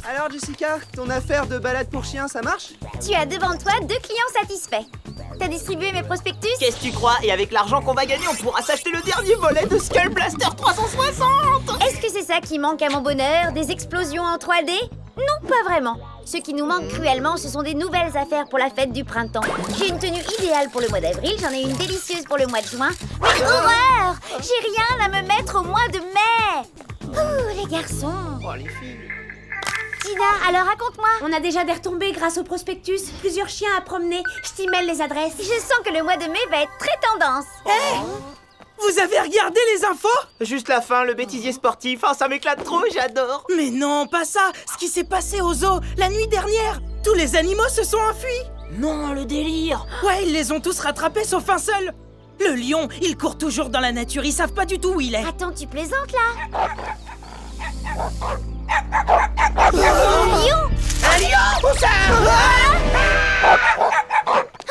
Alors Jessica, ton affaire de balade pour chiens, ça marche? Tu as devant toi 2 clients satisfaits. T'as distribué mes prospectus? Qu'est-ce que tu crois? Et avec l'argent qu'on va gagner, on pourra s'acheter le dernier volet de Skull Blaster 360! Est-ce que c'est ça qui manque à mon bonheur? Des explosions en 3D? Non, pas vraiment. Ce qui nous manque cruellement, ce sont des nouvelles affaires pour la fête du printemps. J'ai une tenue idéale pour le mois d'avril, j'en ai une délicieuse pour le mois de juin. Mais horreur! J'ai rien à me mettre au mois de mai! Ouh, les garçons! Oh, les filles. Tina, alors raconte-moi. On a déjà des retombées grâce au prospectus. Plusieurs chiens à promener. Je t'email les adresses. Je sens que le mois de mai va être très tendance. Vous avez regardé les infos? Juste la fin, le bêtisier sportif. Oh, ça m'éclate trop, j'adore! Mais non, pas ça. Ce qui s'est passé au zoo la nuit dernière. Tous les animaux se sont enfuis. Non, le délire! Ouais, ils les ont tous rattrapés sauf un seul. Le lion, il court toujours dans la nature. Ils savent pas du tout où il est. Attends, tu plaisantes là? Lion! Un lion! Où ça?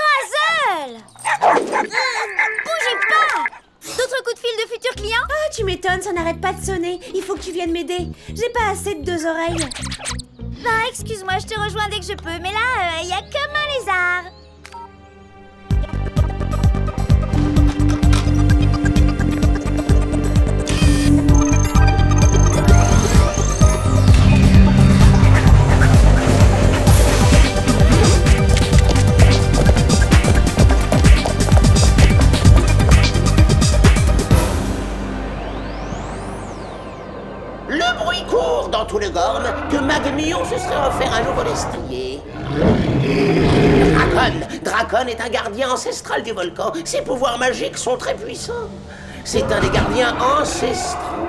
Hazel! Bougez pas! D'autres coups de fil de futurs clients? Ah, tu m'étonnes, ça n'arrête pas de sonner. Il faut que tu viennes m'aider. J'ai pas assez de 2 oreilles. Bah, excuse-moi, je te rejoins dès que je peux. Mais là, y a comme un lézard. Le bruit court dans tout le Gorn que Magmion se serait offert un nouveau destrier. Drakon est un gardien ancestral du volcan. Ses pouvoirs magiques sont très puissants. C'est un des gardiens ancestraux.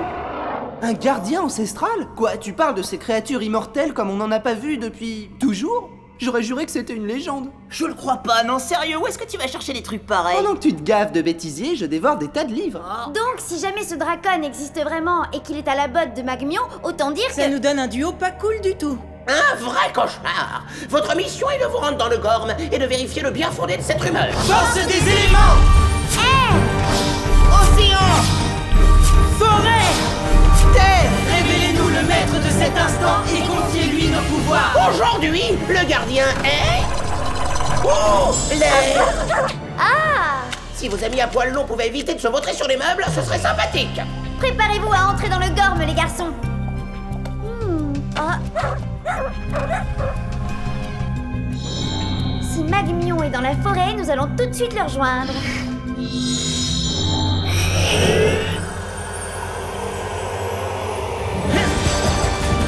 Un gardien ancestral? Quoi, tu parles de ces créatures immortelles comme on n'en a pas vu depuis... toujours? J'aurais juré que c'était une légende. Je le crois pas, non, sérieux, où est-ce que tu vas chercher des trucs pareils? Pendant que tu te gaves de bêtisier, je dévore des tas de livres. Donc, si jamais ce Drakon existe vraiment et qu'il est à la botte de Magmion, autant dire Ça que... nous donne un duo pas cool du tout. Un vrai cauchemar. Votre mission est de vous rendre dans le Gorn et de vérifier le bien fondé de cette rumeur. Force des éléments! Océan! Forêt! Terre! Révélez-nous le maître de cet instant et confiez-lui nos pouvoirs! Aujourd'hui, le gardien est... Oh, l'air. Ah! Si vos amis à poil long pouvaient éviter de se vautrer sur les meubles, ce serait sympathique. Préparez-vous à entrer dans le Gorn, les garçons. Si Magmion est dans la forêt, nous allons tout de suite le rejoindre.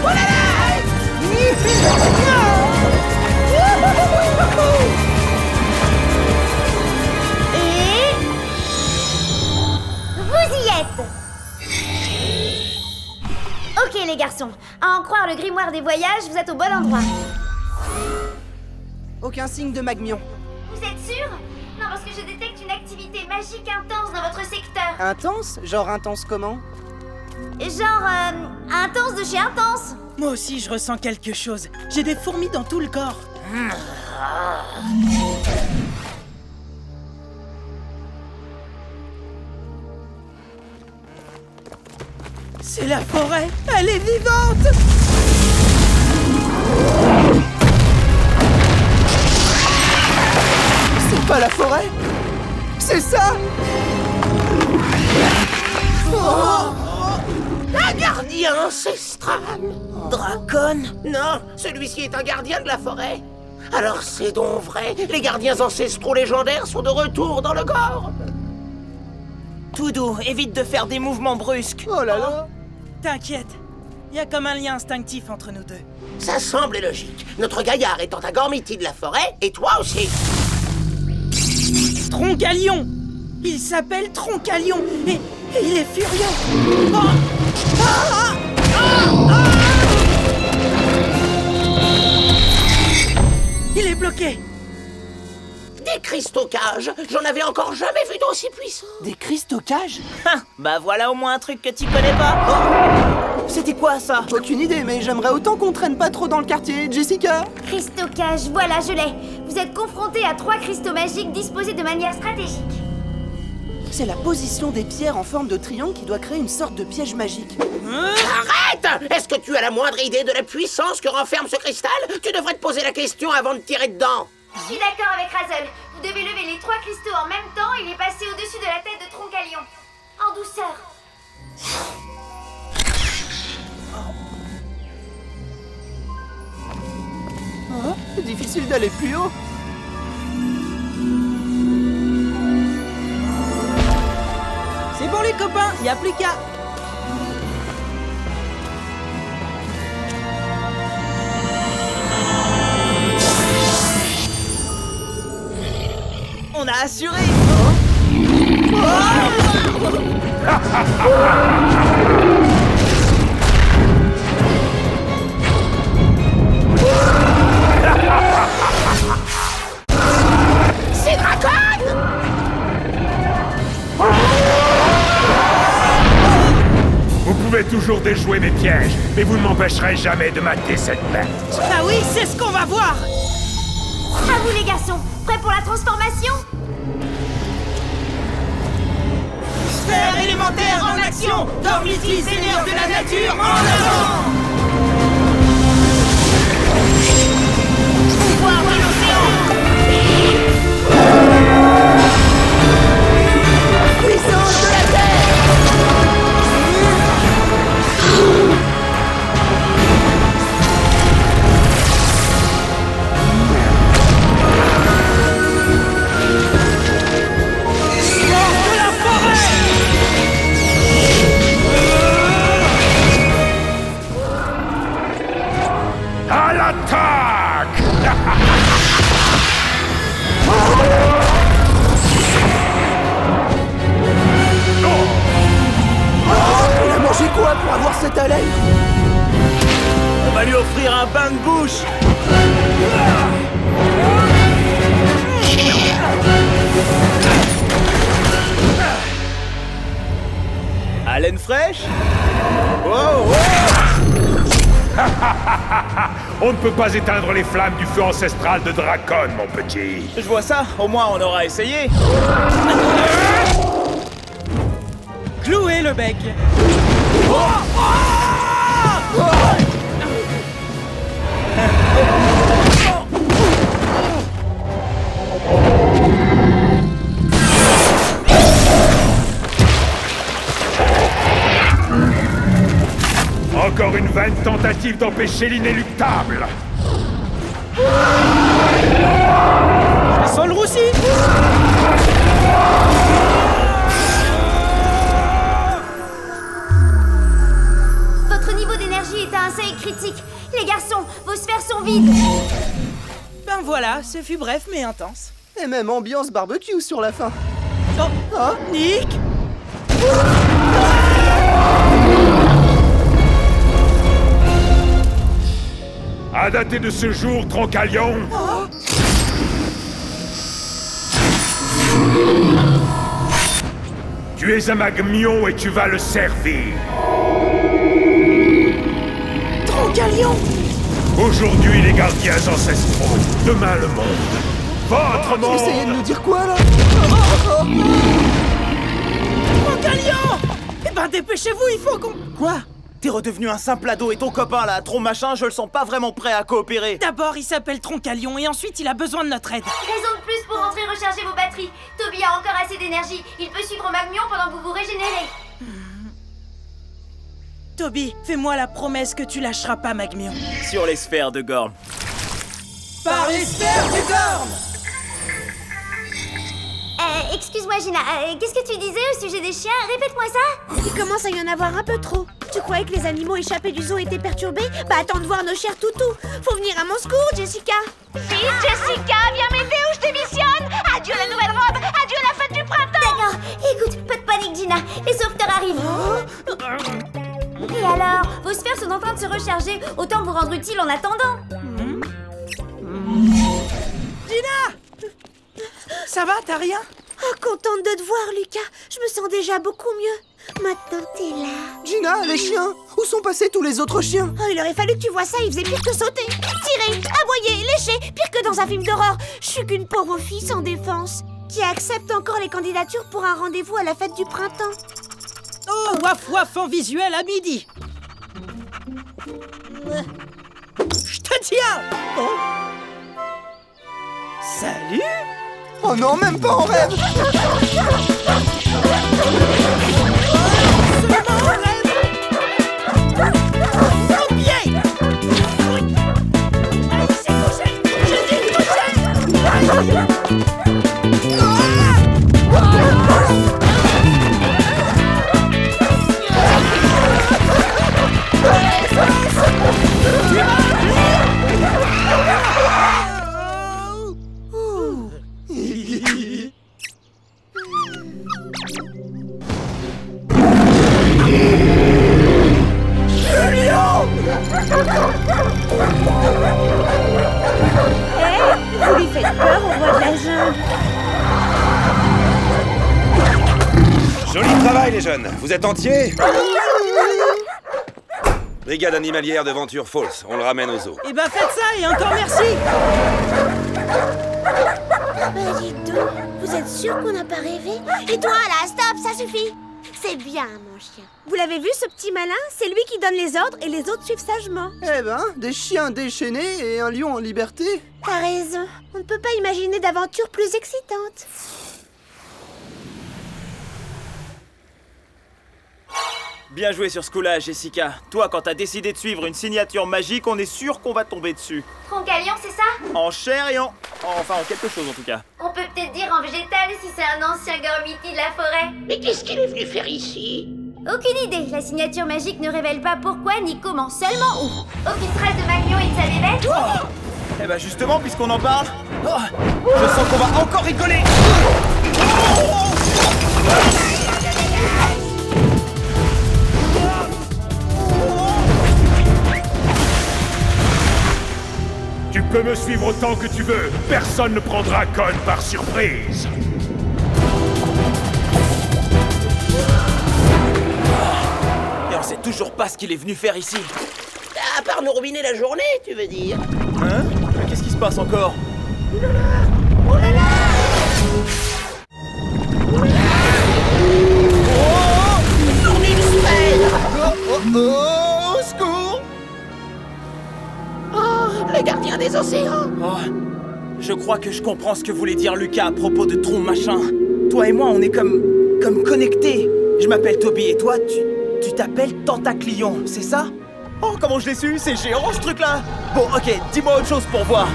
Oh là là! Et... vous y êtes! Ok les garçons, à en croire le grimoire des voyages, vous êtes au bon endroit. Aucun signe de Magmion. Vous êtes sûr? Non, parce que je détecte une activité magique intense dans votre secteur. Intense? Genre intense comment? Genre, intense de chez intense. Moi aussi, je ressens quelque chose. J'ai des fourmis dans tout le corps. C'est la forêt. Elle est vivante. C'est pas la forêt? C'est ça? Un gardien ancestral. Drakon. Non, celui-ci est un gardien de la forêt. Alors c'est donc vrai, les gardiens ancestraux légendaires sont de retour dans le Gorn. Tout doux, évite de faire des mouvements brusques. Oh là là! T'inquiète. Il y a comme un lien instinctif entre nous deux. Ça semble logique. Notre gaillard étant un Gormiti de la forêt, et toi aussi. Troncalion. Il s'appelle Troncalion et il est furieux. Oh. Il est bloqué. Des cristaux-cages, j'en avais encore jamais vu d'aussi puissants. Des cristaux-cages? Bah voilà au moins un truc que tu connais pas. C'était quoi ça? Aucune idée, mais j'aimerais autant qu'on traîne pas trop dans le quartier, Jessica. Cristocage, voilà, je l'ai. Vous êtes confrontés à 3 cristaux magiques disposés de manière stratégique. C'est la position des pierres en forme de triangle qui doit créer une sorte de piège magique. Arrête! Est-ce que tu as la moindre idée de la puissance que renferme ce cristal? Tu devrais te poser la question avant de tirer dedans. Je suis d'accord avec Razel. Vous devez lever les 3 cristaux en même temps et les passer au-dessus de la tête de Troncalion. En douceur. Oh, difficile d'aller plus haut. C'est bon les copains, y a plus qu'à... On a assuré. C'est Dracon! Vous pouvez toujours déjouer mes pièges, mais vous ne m'empêcherez jamais de mater cette bête. Ah oui, c'est ce qu'on va voir. À vous les garçons, prêts pour la transformation? Sphère élémentaire en action! Dormitis seigneur de la nature, en avant! Pouvoir de l'océan! Puissance de la terre! À l'attaque! Il a mangé quoi pour avoir cette haleine? On va lui offrir un bain de bouche! Haleine fraîche? Oh, oh! On ne peut pas éteindre les flammes du feu ancestral de Dracon, mon petit. Je vois ça, au moins on aura essayé. Clouez le bec. Encore une vaine tentative d'empêcher l'inéluctable. Ça sent le roussi. Votre niveau d'énergie est à un seuil critique. Les garçons, vos sphères sont vides. Ben voilà, ce fut bref mais intense. Et même ambiance barbecue sur la fin. Oh, Hein? Nick! À dater de ce jour, Troncalion, tu es un Magmion et tu vas le servir. Troncalion! Aujourd'hui, les gardiens ancestraux, demain le monde. Votre Tu monde! essayais de nous dire quoi, là? Troncalion! Eh ben dépêchez-vous, il faut qu'on... Quoi? T'es redevenu un simple ado et ton copain là, Tron machin, je le sens pas vraiment prêt à coopérer. D'abord, il s'appelle Troncalion et ensuite, il a besoin de notre aide. Raison de plus pour rentrer recharger vos batteries. Toby a encore assez d'énergie. Il peut suivre Magmion pendant que vous vous régénérez. Toby, fais-moi la promesse que tu lâcheras pas Magmion. Sur les sphères de Gorm. Par les sphères de Gorm! Excuse-moi Gina, qu'est-ce que tu disais au sujet des chiens? Répète-moi ça. Il commence à y en avoir un peu trop. Tu croyais que les animaux échappés du zoo étaient perturbés? Bah attends de voir nos chers toutous. Faut venir à mon secours, Jessica. Vite Jessica, viens m'aider ou je démissionne. Adieu la nouvelle robe, adieu la fête du printemps. D'accord, écoute, pas de panique Gina, les sauveteurs arrivent. Et alors, vos sphères sont en train de se recharger, autant vous rendre utile en attendant. Gina! Ça va, t'as rien? Oh, contente de te voir, Lucas. Je me sens déjà beaucoup mieux. Maintenant, t'es là. Gina, les chiens! Où sont passés tous les autres chiens? Oh, il aurait fallu que tu vois ça, il faisait pire que sauter, tirer, aboyer, lécher, pire que dans un film d'horreur. Je suis qu'une pauvre fille sans défense. qui accepte encore les candidatures pour un rendez-vous à la fête du printemps. Oh, waf waf en visuel à midi. Je te tiens. Oh. Salut. Oh non, même pas en rêve. Vous lui faites peur au roi de la jungle. Joli travail, les jeunes. Vous êtes entiers? Brigade animalière de Venture Falls. On le ramène aux eaux. Eh ben faites ça et encore merci. Bah dites donc, vous êtes sûr qu'on n'a pas rêvé? Et toi là, stop, ça suffit. C'est bien, mon chien. Vous l'avez vu, ce petit malin? C'est lui qui donne les ordres et les autres suivent sagement. Eh ben, des chiens déchaînés et un lion en liberté. T'as raison. On ne peut pas imaginer d'aventure plus excitante. Bien joué sur ce coup-là, Jessica. Toi, quand t'as décidé de suivre une signature magique, on est sûr qu'on va tomber dessus. Troncalion, c'est ça? En chair et en... Enfin, en quelque chose, en tout cas. On peut peut-être dire en végétal si c'est un ancien Gormiti de la forêt. Mais qu'est-ce qu'il est venu faire ici? Aucune idée. La signature magique ne révèle pas pourquoi ni comment, seulement où. Aucune trace de Magnon et de sa bébête. Oh eh ben justement, puisqu'on en parle, je sens qu'on va encore rigoler. Tu peux me suivre autant que tu veux. Personne ne prendra Con par surprise. Et on sait toujours pas ce qu'il est venu faire ici. À part nous ruiner la journée, tu veux dire? Hein? Mais qu'est-ce qui se passe encore? Oh là là! Au secours! Oh, le gardien des océans! Oh, je crois que je comprends ce que voulait dire Lucas à propos de Tron machin. Toi et moi, on est comme connectés. Je m'appelle Toby et toi, tu t'appelles Tentaclion, c'est ça? Oh, comment je l'ai su? C'est géant ce truc-là! Bon, ok, dis-moi autre chose pour voir.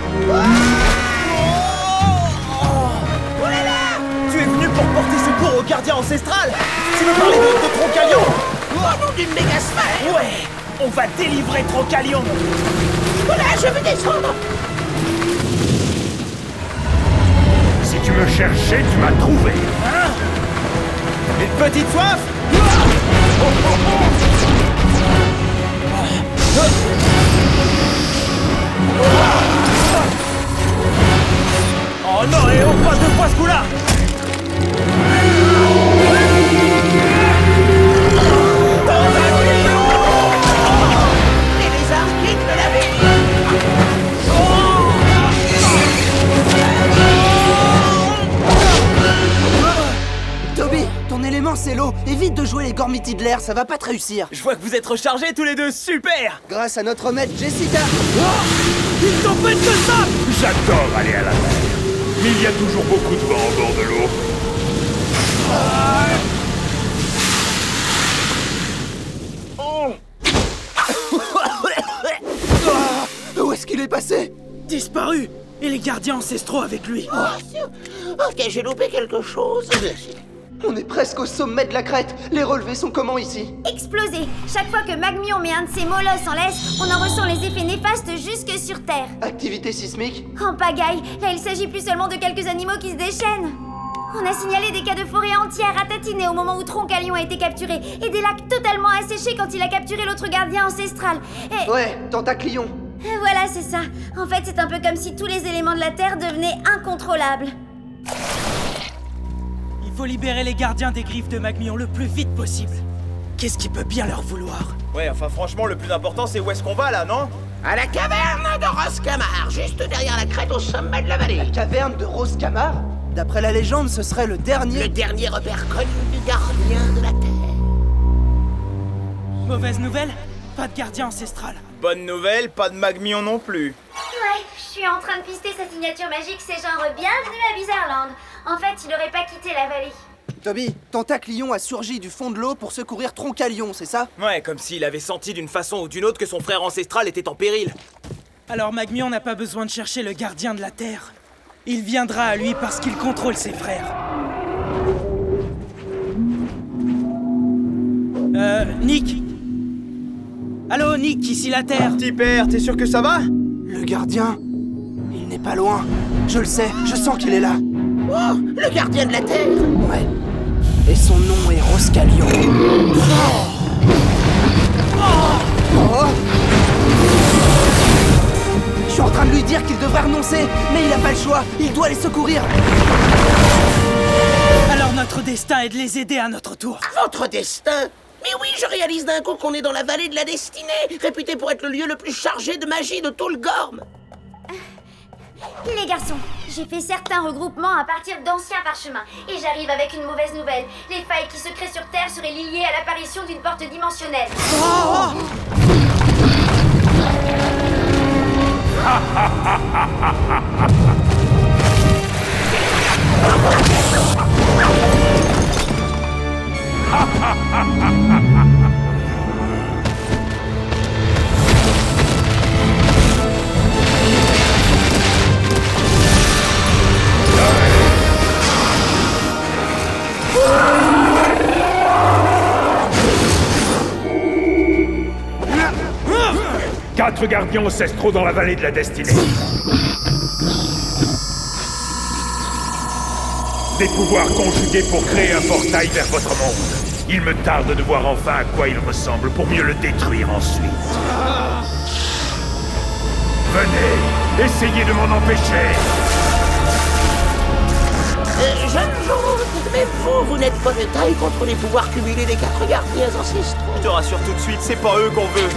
Tu es venu pour porter secours au gardien ancestral? Tu veux parler de Troncalion? Au nom d'une méga sphère! Ouais! On va délivrer Troncalion! Voilà, je veux descendre! Si tu me cherchais, tu m'as trouvé. Hein? Une petite soif? Oh non, et on passe deux fois ce coup-là! Les lézards quittent le navire! Toby, ton élément c'est l'eau. Évite de jouer les Gormiti de l'air, ça va pas te réussir. Je vois que vous êtes rechargés tous les deux, super! Grâce à notre maître Jessica. Ils t'en faites que ça! J'adore aller à la mer. Mais il y a toujours beaucoup de vent au bord de l'eau. Où est-ce qu'il est passé? Disparu! Et les gardiens ancestraux avec lui! Ok, j'ai loupé quelque chose. On est presque au sommet de la crête. Les relevés sont comment ici? Explosé. Chaque fois que Magmion met un de ses molosses en laisse, on en ressent les effets néfastes jusque sur Terre. Activité sismique? En pagaille, là il s'agit plus seulement de quelques animaux qui se déchaînent. On a signalé des cas de forêt entière ratatinée au moment où Troncalion a été capturé, et des lacs totalement asséchés quand il a capturé l'autre gardien ancestral. Et... Ouais, Tentaclion. Voilà, c'est ça. En fait, c'est un peu comme si tous les éléments de la Terre devenaient incontrôlables. Il faut libérer les gardiens des griffes de Magmion le plus vite possible. Qu'est-ce qui peut bien leur vouloir? Ouais, enfin franchement, le plus important, c'est où est-ce qu'on va là, non? À la caverne de Roscamar, juste derrière la crête au sommet de la vallée. Caverne de Roscamar? D'après la légende, ce serait le dernier... Le dernier repère connu du gardien de la Terre. Mauvaise nouvelle? Pas de gardien ancestral. Bonne nouvelle, pas de Magmion non plus. Ouais, je suis en train de pister sa signature magique, c'est genre bienvenue à Bizarreland. En fait, il aurait pas quitté la vallée. Toby, Tentaclion a surgi du fond de l'eau pour secourir Troncalion, c'est ça? Ouais, comme s'il avait senti d'une façon ou d'une autre que son frère ancestral était en péril. Alors Magmion n'a pas besoin de chercher le gardien de la Terre. Il viendra à lui parce qu'il contrôle ses frères. Nick? Allô, Nick, ici la Terre. Petit père, t'es sûr que ça va? Le gardien, il n'est pas loin. Je le sais, je sens qu'il est là. Oh, le gardien de la Terre. Ouais. Et son nom est Roscalion. Oh. Je suis en train de lui dire qu'il devrait renoncer, mais il n'a pas le choix. Il doit les secourir. Alors notre destin est de les aider à notre tour. Votre destin? Mais oui, je réalise d'un coup qu'on est dans la vallée de la destinée, réputée pour être le lieu le plus chargé de magie de tout le Gorm. Les garçons, j'ai fait certains regroupements à partir d'anciens parchemins. Et j'arrive avec une mauvaise nouvelle. Les failles qui se créent sur Terre seraient liées à l'apparition d'une porte dimensionnelle. Quatre gardiens ancestraux dans la vallée de la destinée. Des pouvoirs conjugués pour créer un portail vers votre monde. Il me tarde de voir enfin à quoi il ressemble pour mieux le détruire ensuite. Venez, essayez de m'en empêcher. Jeune gens, mais vous n'êtes pas de taille contre les pouvoirs cumulés des quatre gardiens ancestraux. Je te rassure tout de suite, c'est pas eux qu'on veut.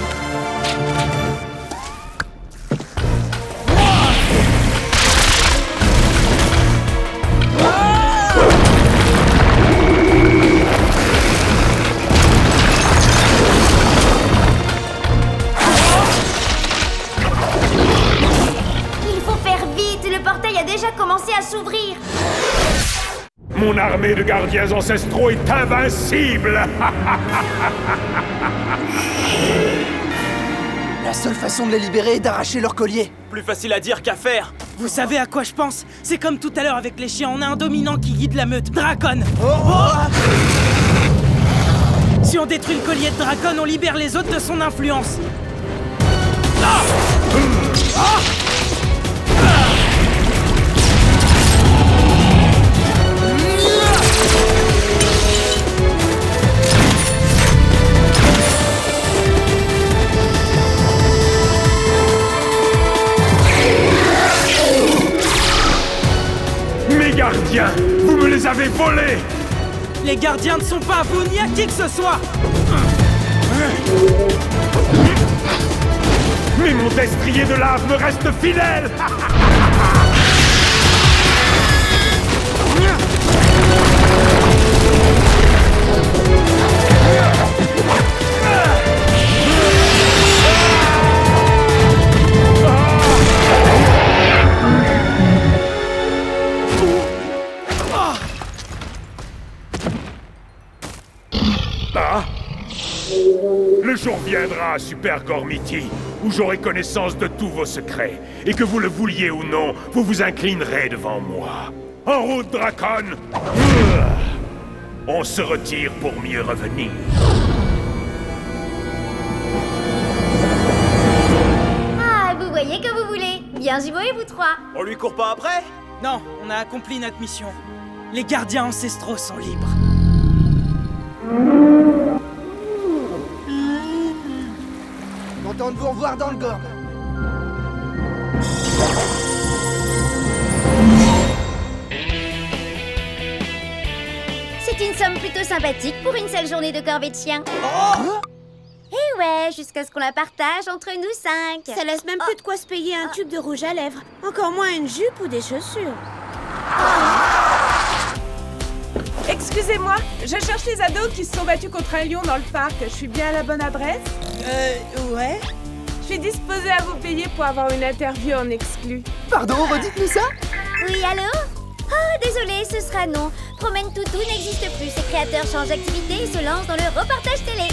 Il faut faire vite, le portail a déjà commencé à s'ouvrir. Mon armée de gardiens ancestraux est invincible. La seule façon de les libérer est d'arracher leur collier. Plus facile à dire qu'à faire. Vous savez à quoi je pense? C'est comme tout à l'heure avec les chiens, on a un dominant qui guide la meute, Dracon. Si on détruit le collier de Dracon, on libère les autres de son influence. Mes gardiens, vous me les avez volés. Les gardiens ne sont pas à vous ni à qui que ce soit. Mais mon destrier de lave me reste fidèle. Ah. Le jour viendra, Super Gormiti, où j'aurai connaissance de tous vos secrets, et que vous le vouliez ou non, vous vous inclinerez devant moi. En route, Dracon! On se retire pour mieux revenir. Ah, vous voyez que vous voulez. Bien joué, vous trois. On lui court pas après? Non, on a accompli notre mission. Les gardiens ancestraux sont libres. Content de vous revoir dans le Gorm. C'est une somme plutôt sympathique pour une seule journée de corvée de chien. Eh ouais, jusqu'à ce qu'on la partage entre nous 5. Ça laisse même plus de quoi se payer un tube de rouge à lèvres. Encore moins une jupe ou des chaussures. Excusez-moi, je cherche les ados qui se sont battus contre un lion dans le parc. Je suis bien à la bonne adresse? Ouais. Je suis disposée à vous payer pour avoir une interview en exclu. Pardon, redites-nous ça? Oui, allô? Oh, désolé, ce sera non. Promène Toutou n'existe plus. Ses créateurs changent d'activité et se lancent dans le reportage télé.